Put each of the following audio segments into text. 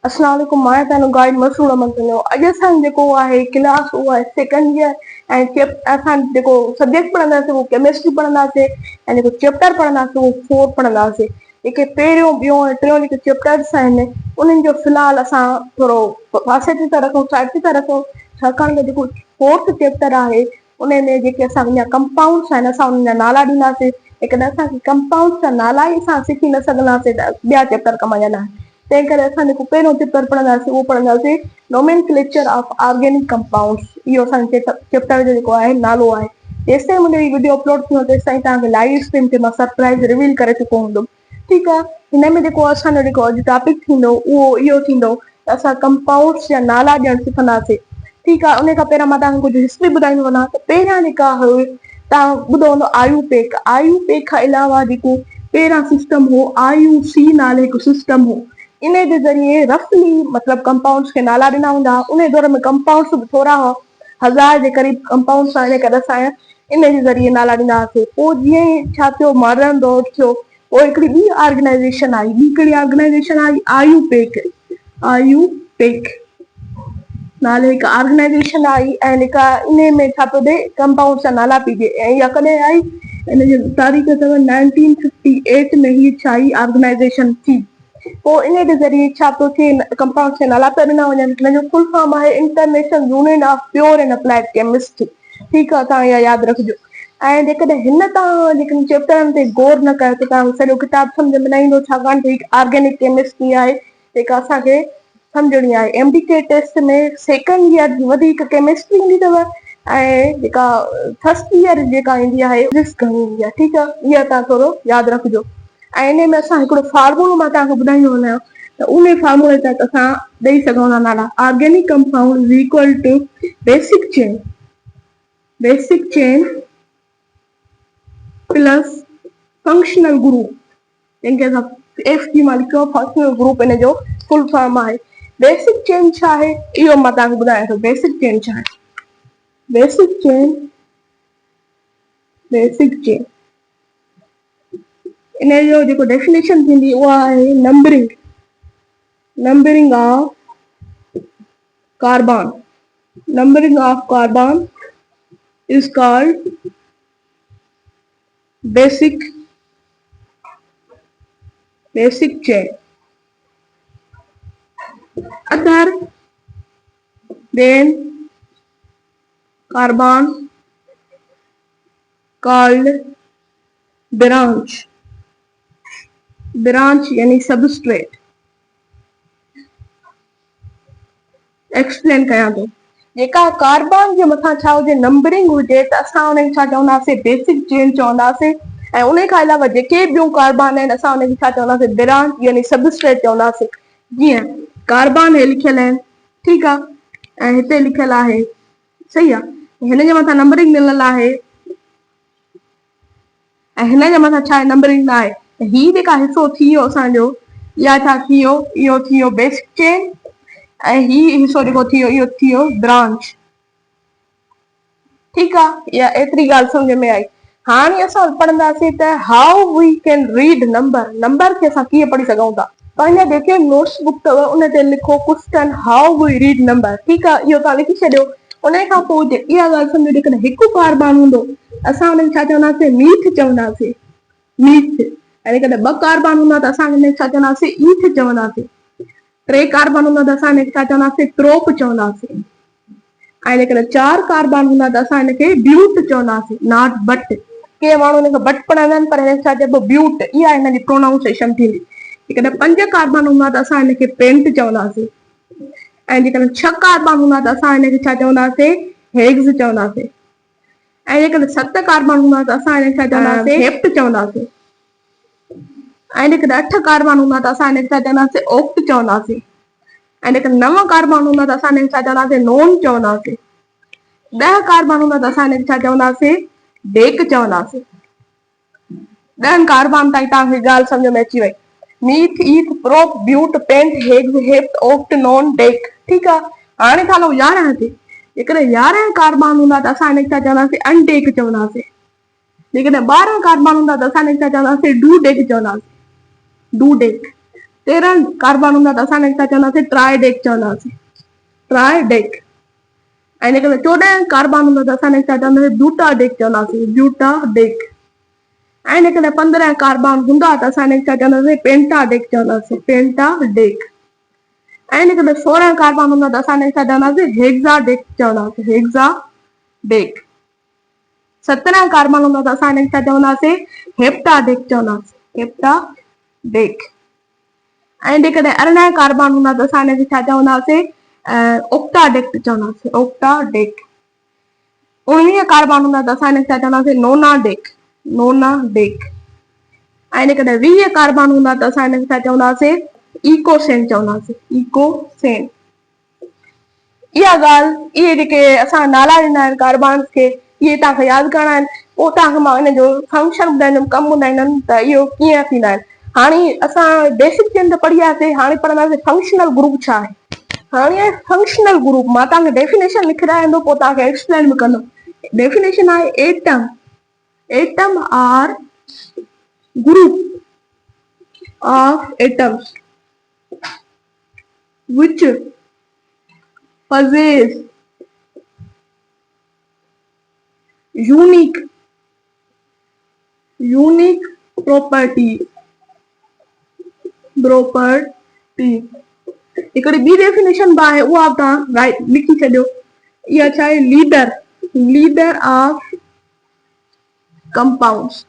अस्सलाम वालेकुम, मां तव्हांजो गाइड मसूर अहमद थींदो। अॼु असां जेको आहे क्लास उहो आहे सेकेंड ईयर ऐं असां जेको सब्जेक्ट पढ़ंदासीं उहो केमिस्ट्री पढ़ंदासीं ऐं जेको चैप्टर पढ़ंदासीं उहो 4 पढ़ंदासीं। जेके पहिरियों ॿियों ऐं टियों जेके चैप्टर्स आहिनि उन्हनि जो फ़िलहाल असां थोरो पासे ते था रखूं, साइड ते था रखूं, छाकाणि त जेको 4th चैप्टर आहे उन में जेके असां अञा कंपाउंड्स आहिनि असां उन्हनि जा नाला ॾींदासीं। लेकिन असांखे कंपाउंड्स जा नाला ई असां सिखी न सघंदासीं त ॿिया चैप्टर कम जा न आहिनि। तंहिं करे असां जेको पहिरियों चैप्टर पढ़ंदासीं उहो पढ़ंदासीं नोमेनक्लेचर ऑफ ऑर्गेनिक कंपाउंड्स। इहो असांजे चैप्टर जो जेको आहे नालो आहे। जेसि ताईं मुंहिंजो हीउ वीडियो अपलोड थींदो तेसि ताईं तव्हांखे लाइव स्ट्रीम ते मां सरप्राइज़ रिवील करे चुको हूंदुमि। ठीकु आहे, हिन में जेको असांजो जेको अॼु टॉपिक थींदो उहो इहो थींदो त असां कंपाउंड्स जा नाला ॾियणु सिखंदासीं। ठीकु आहे, उन खां पहिरियों मां तव्हांखे कुझु हिस्ट्री ॿुधाईंदो वञा त पहिरियां जेका हुई तव्हां ॿुधो हूंदो आयुपेक। आयुपेक खां अलावा जेको पहिरियां सिस्टम हो IUC नाले हिकु सिस्टम हो। इन जे ज़रिए रफली मतिलबु कंपाउंड्स खे नाला ॾिना हूंदा। उन दौर में कंपाउंड्स बि थोरा हुआ, 1000 जे क़रीब कंपाउंड्स आहिनि, करे असां इन जे ज़रिए नाला ॾिना हुआसीं। पोइ जीअं ई छा थियो, मॉडर्न दौर थियो, पोइ हिकिड़ी ॿी ऑर्गेनाइज़ेशन आई। ॿी कहिड़ी ऑर्गेनाइज़ेशन आई? आयुपेक। आयुपेक नाले हिकु ऑर्गेनाइज़ेशन आई ऐं जेका इन में छा पियो ॾे कंपाउंड्स जा नाला पई ॾे। ऐं इहा कॾहिं आई? इन जी तारीख़ अथव 1958 में हीअ छा आई ऑर्गेनाइज़ेशन थी। पोइ इन जे ज़रिए छा पियो थिए, कंपाउंड्स खे नाला पिया ॾिना वञनि। हिन जो फुल फॉर्म आहे international union of pure and applied chemistry. ठीकु आहे, तव्हां इहा यादि रखिजो। ऐं जेकॾहिं हिन तव्हां जेकॾहिं चैप्टरनि ते गौर न कयो त तव्हांखे सॼो किताबु सम्झ में न ईंदो, छाकाणि त हिकु ऑर्गेनिक केमिस्ट्री आहे जेका असांखे सम्झणी आहे। MDK टेस्ट में सेकेंड ईयर जी वधीक केमिस्ट्री ईंदी अथव ऐं जेका फर्स्ट ईयर जेका ईंदी आहे फिजिक्स घणी ईंदी आहे। ठीकु आहे, इहा तव्हां थोरो यादि रखिजो। ऐं इन में असां हिकिड़ो फार्मूलो मां तव्हांखे ॿुधाईंदो वञां त उन फार्मूले तहत असां ॾेई सघूं था नाला। Organic compound is equal to basic chain plus functional group, जंहिंखे असां FG मां लिखियो फंक्शनल ग्रुप। इन जो फुल फॉर्म आहे। बेसिक चेन छा आहे इहो मां तव्हांखे ॿुधायां थो। बेसिक चेन छा आहे? बेसिक चेन इन जो जेको डेफिनेशन थींदी उहा आहे numbering of carbon. Numbering of carbon is called basic chain. Other than carbon called branch यानी सबस्ट्रेट। एक्सप्लेन कयां थो। जेका कार्बन जे मथां छा हुजे नंबरिंग हुजे त असां उनखे छा चवंदासीं? बेसिक चेन चवंदासीं। ऐं उन खां अलावा जेके ॿियूं कार्बन आहिनि असां उनखे छा चवंदासीं? ब्रांच यानी सबस्ट्रेट चवंदासीं। जीअं कार्बन हे लिखियल आहिनि, ठीकु आहे, ऐं हिते लिखियल आहे, सही आहे, हिन जे मथां नंबरिंग ॾिनल आहे ऐं हिन जे मथां छा आहे? नंबरिंग न आहे। त हीउ जेका हिसो थी वियो असांजो, इहा छा थी वियो? इहो थी वियो बेसिक चेन ऐं हीउ हिसो जेको थी वियो इहो थी वियो ब्रांच। ठीकु आहे, इहा एतिरी ॻाल्हि सम्झ में आई। हाणे असां पढ़ंदासीं त हाउ वी कैन रीड नंबर खे असां कीअं पढ़ी सघूं था। पंहिंजा जेके नोट्स बुक अथव उन ते लिखो क्वेश्चन हाउ वी रीड नंबर। ठीकु आहे, इहो तव्हां लिखी छॾियो। उन खां पोइ इहा ॻाल्हि सम्झो, जेकॾहिं हिकु कार्बन हूंदो असां हुनखे छा चवंदासीं? मीथ चवंदासीं, मीथ। ऐं जेकॾहिं 2 कार्बन हूंदा त असां हिनखे छा चवंदासीं? ईथ चवंदासीं। 3 कार्बन हूंदा त असां हिनखे छा चवंदासीं? प्रोप चवंदासीं। ऐं जेकॾहिं 4 कार्बन हूंदा त असां हिनखे ब्यूट चवंदासीं, नॉट बट। के माण्हू हिनखे बट पढ़ंदा आहिनि पर हिनखे छा चइबो? ब्यूट। इहा हिन जी प्रोनाउंसिएशन थींदी। जेकॾहिं 5 कार्बन हूंदा त असां हिनखे पेंट चवंदासीं। ऐं जेकॾहिं 6 कार्बन हूंदा त असां हिनखे छा चवंदासीं? हेग्स चवंदासीं। ऐं जेकॾहिं 7 कार्बन हूंदा त असां हिनखे छा चवंदासीं? हेप्ट चवंदासीं। ऐं जेकॾहिं 8 कार्बन हूंदा त असां हिनखे छा चवंदासीं? ओक्ट चवंदासीं। ऐं जेकॾहिं 9 कार्बन हूंदा त असां हिनखे छा चवंदासीं? नोन चवंदासीं। 10 कार्बन हूंदा त असां हिनखे छा चवंदासीं? डेक चवंदासीं। 10 कार्बन ताईं तव्हांखे ॻाल्हि सम्झ में अची वई। Meth, eth, prop, but, pent, hex, hept, oct, non, dec. ठीकु आहे, हाणे था हलो 11 ते। जेकॾहिं 11 कार्बन हूंदा त असां हिनखे छा चवंदासीं? अनडेक चवंदासीं। जेकॾहिं 12 कार्बन हूंदा त असां हिनखे छा चवंदासीं? डू डेक चवंदासीं। Do deck. 13 कार्बन हूंदा त असां हिनखे छा चवंदासीं ट्राइडेक चवंदासीं ट्राइडेक। ऐं जेकॾहिं 14 कार्बन हूंदा त असां हिनखे छा चवंदासीं ब्यूटाडेक चवंदासीं ब्यूटाडेक। ऐं जेकॾहिं 15 कार्बन हूंदा त असां हिनखे छा चवंदासीं पेंटाडेक चवंदासीं पेंटाडेक। ऐं जेकॾहिं 16 कार्बन हूंदा त असां हिनखे छा चवंदासीं हेक्साडेक चवंदासीं हेक्साडेक। 17 कार्बन हूंदा त असां हिनखे छा चवंदासीं हेप्टाडेक चवंदासीं हेप्टाडेक। ऐं जेकॾहिं 18 कार्बन हूंदा त असां हिनखे छा चवंदासीं ऑक्टाडेक चवंदासीं ऑक्टाडेक। 19 कार्बन हूंदा त असां हिनखे छा चवंदासीं नोनाडेक नोनाडेक। ऐं जेकॾहिं 20 कार्बन हूंदा त असां हिनखे छा चवंदासीं इकोसेन चवंदासीं इकोसेन। इहा ॻाल्हि इहे जेके असां नाला ॾिना आहिनि कार्बन्स खे इहे तव्हांखे यादि करणा आहिनि। पोइ तव्हांखे मां हिन जो फंक्शन ॿुधाईंदुमि कमु ॿुधाईंदुमि त इहो कीअं थींदा आहिनि। हाणे असां बेसिक चेन त पढ़ी आयासीं, हाणे पढ़ंदासीं फंक्शनल ग्रुप छा आहे। हाणे फंक्शनल ग्रुप मां तव्हांखे डेफिनेशन लिखाराईंदो पोइ तव्हांखे एक्सप्लेन बि कंदुमि। डेफिनेशन आहे atom are group of atoms which possess unique properties हिकिड़ी ॿी डेफिनेशन बि आहे उहा बि तव्हां राइट लिखी छॾियो। इहा छा आहे लीडर ऑफ कंपाउंड्स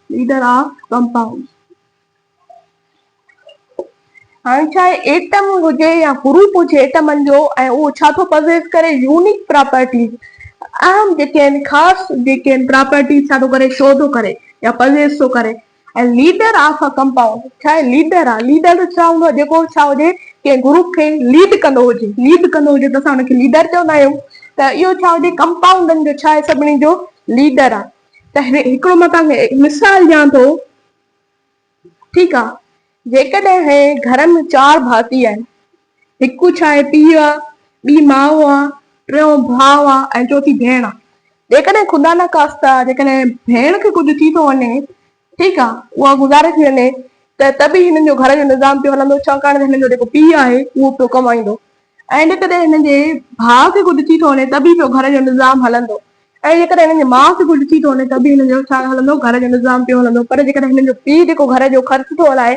हाणे छा आहे एटम हुजे या ग्रुप हुजे एटमनि जो ऐं उहो छा थो पॉसेस करे यूनिक प्रॉपर्टीज़ अहम जेके आहिनि ख़ासि जेके आहिनि प्रॉपर्टीज़ छा थो करे शो थो करे या पॉसेस थो करे। ऐं लीडर ऑफ अ कंपाउंड छा आहे लीडर आहे। लीडर छा हूंदो आहे जेको छा हुजे कंहिं ग्रुप खे लीड कंदो हुजे त असां हुनखे लीडर चवंदा आहियूं। त इहो छा हुजे कंपाउंडनि जो छा आहे सभिनी जो लीडर आहे। त हिकिड़ो मां तव्हांखे मिसाल ॾियां थो ठीकु आहे। जेकॾहिं घर में 4 भाती आहिनि, हिकु छा आहे पीउ आहे, ॿी माउ आहे, टियों भाउ आहे ऐं चौथी भेण आहे। जेकॾहिं ख़ुदा न ख़ास्ता जेकॾहिं भेण खे कुझु थी थो वञे ठीकु आहे उहा गुज़ारे थी वञे त बि हिननि जो घर जो निज़ाम पियो हलंदो छाकाणि त हिननि जो जेको पीउ आहे उहो पियो कमाईंदो। ऐं जेकॾहिं हिननि जे भाउ खे कुझु थी थो वञे त बि पियो घर जो निज़ाम हलंदो। ऐं जेकॾहिं हिननि जे माउ खे कुझु थी थो वञे त बि हिननि जो छा हलंदो घर जो निज़ाम पियो हलंदो। पर जेकॾहिं हिननि जो पीउ जेको घर जो ख़र्च थो हलाए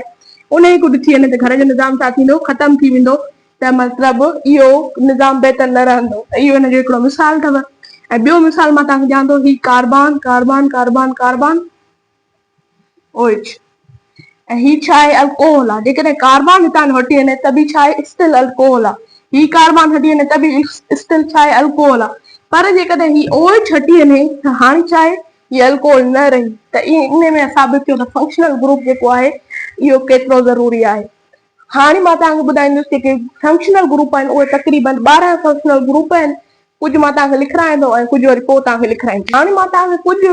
उन खे कुझु थी वञे त घर जो निज़ाम छा थींदो ख़तम थी वेंदो। त मतिलबु इहो निज़ाम बहितर न रहंदो। इहो हिन जो हिकिड़ो मिसाल अथव। ऐं ॿियो मिसाल मां तव्हांखे ॾियां थो ही carbon carbon carbon carbon OH ऐं ही छा आहे अल्कोहल आहे। जेकॾहिं कार्बन हितां हटी वञे त बि छा आहे स्टिल अल्कोहल आहे। ही कार्बन हटी वञे त बि स्टिल छा आहे अल्कोहल आहे। पर जेकॾहिं ही OH हटी वञे त हाणे छा आहे ही अल्कोहल न रही। त इन में साबित थियो त फंक्शनल ग्रुप जेको आहे इहो केतिरो ज़रूरी आहे। हाणे मां तव्हांखे ॿुधाईंदुसि जेके फंक्शनल ग्रुप आहिनि उहे तक़रीबन 12 फंक्शनल ग्रुप आहिनि। कुझु मां तव्हांखे लिखाराईंदो ऐं कुझु वरी पोइ तव्हांखे लिखाराईंदो। हाणे मां तव्हांखे कुझु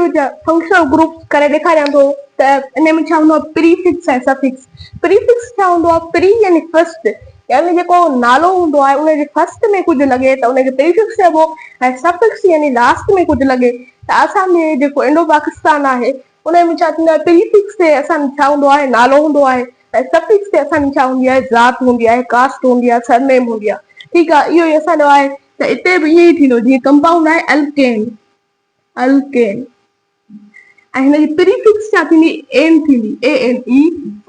फंक्शनल ग्रुप करे ॾेखारियां थो त इन में छा हूंदो आहे प्रीफिक्स ऐं सफिक्स। प्रीफिक्स छा हूंदो आहे प्री यानी फर्स्ट यानी जेको नालो हूंदो आहे उनजे फर्स्ट में कुझु लॻे त उनखे प्रीफिक्स चइबो ऐं सफिक्स यानी लास्ट में कुझु लॻे त असांजे जेको इंडो पाकिस्तान आहे उन में छा थींदो आहे प्रीफिक्स ते असांजो छा हूंदो आहे नालो हूंदो आहे ऐं सफिक्स ते असांजी छा हूंदी आहे ज़ात हूंदी आहे कास्ट हूंदी आहे सरनेम हूंदी आहे। ठीकु आहे इहो ई असांजो आहे। त हिते बि ईअं ई थींदो जीअं कंपाउंड आहे अल्केन ऐं हिनजी प्रीफिक्स छा थींदी एन थींदी ANE।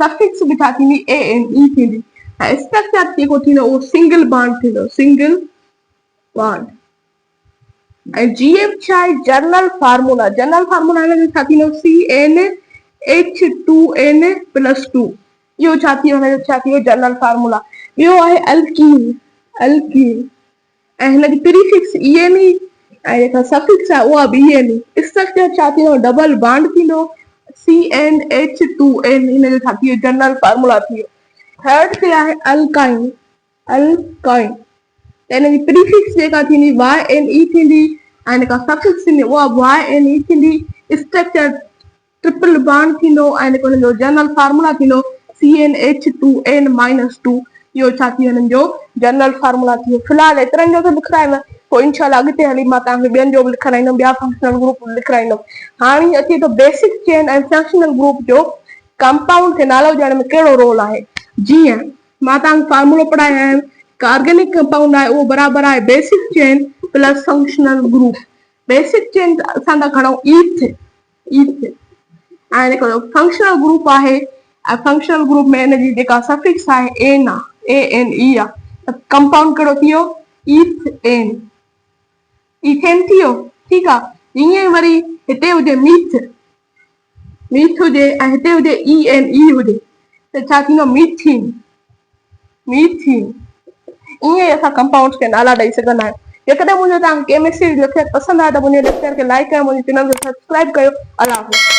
सफिक्स बि छा थींदी ANE थींदी। ऐं स्ट्रक्चर जेको थींदो उहो सिंगल बॉन्ड थींदो सिंगल बॉन्ड। ऐं GF छा आहे जनरल फार्मूला हिन जो छा थींदो CnH2n+2 इहो छा थी हुनजो छा थी वियो जनरल फार्मूला। ॿियो आहे अल्कीन ऐं हिनजी प्रीफिक्स ENE ऐं जेका सफिक्स आहे उहा बि ENE। स्ट्रक्चर छा थींदो डबल बॉन्ड थींदो CnH2n हिन जो छा थी वियो जनरल फार्मूला थी वियो। थर्ड ते आहे अल्काइन त हिनजी प्रीफिक्स जेका थींदी YNE थींदी ऐं जेका सफिक्स थींदी उहा YNE थींदी। स्ट्रक्चर ट्रिपल बॉन्ड थींदो ऐं जेको हिन जो जनरल फार्मूला थींदो CnH2n-2 इहो छा थी हिननि जो जनरल फार्मूला थी वियो। फ़िलहालु एतिरनि जो त लिखारायव पोइ इनशाला अॻिते हली मां तव्हांखे ॿियनि जो बि लिखाराईंदुमि ॿिया फंक्शनल ग्रुप लिखाराईंदुमि। हाणे अचे थो बेसिक चेन ऐं फंक्शनल ग्रुप जो कंपाउंड खे नालो ॾियण में कहिड़ो रोल आहे। जीअं मां तव्हांखे फॉर्मूलो पढ़ाया आहिनि। ऑर्गेनिक कंपाउंड आहे उहो बराबरि आहे basic chain plus functional group. Basic chain असां था खणूं ईथ ऐं हिकिड़ो फंक्शनल ग्रुप आहे। फंक्शनल ग्रुप में हिनजी जेका सफिक्स आहे एन आहे ANE आहे। कंपाउंड कहिड़ो थी वियो ईथेन थी वियो ठीकु आहे। ईअं वरी हिते हुजे मीथ हुजे ऐं हिते हुजे ENE हुजे त छा थींदो मीथीन। ईअं असां कंपाउंड्स खे नाला ॾेई सघंदा आहियूं। जेकॾहिं मुंहिंजो तव्हांखे केमिस्ट्री लेक्चर पसंदि आहे त मुंहिंजे लेक्चर खे लाइक कयो, मुंहिंजे चैनल खे सब्सक्राइब कयो। अल्लाह हाफ़िज़।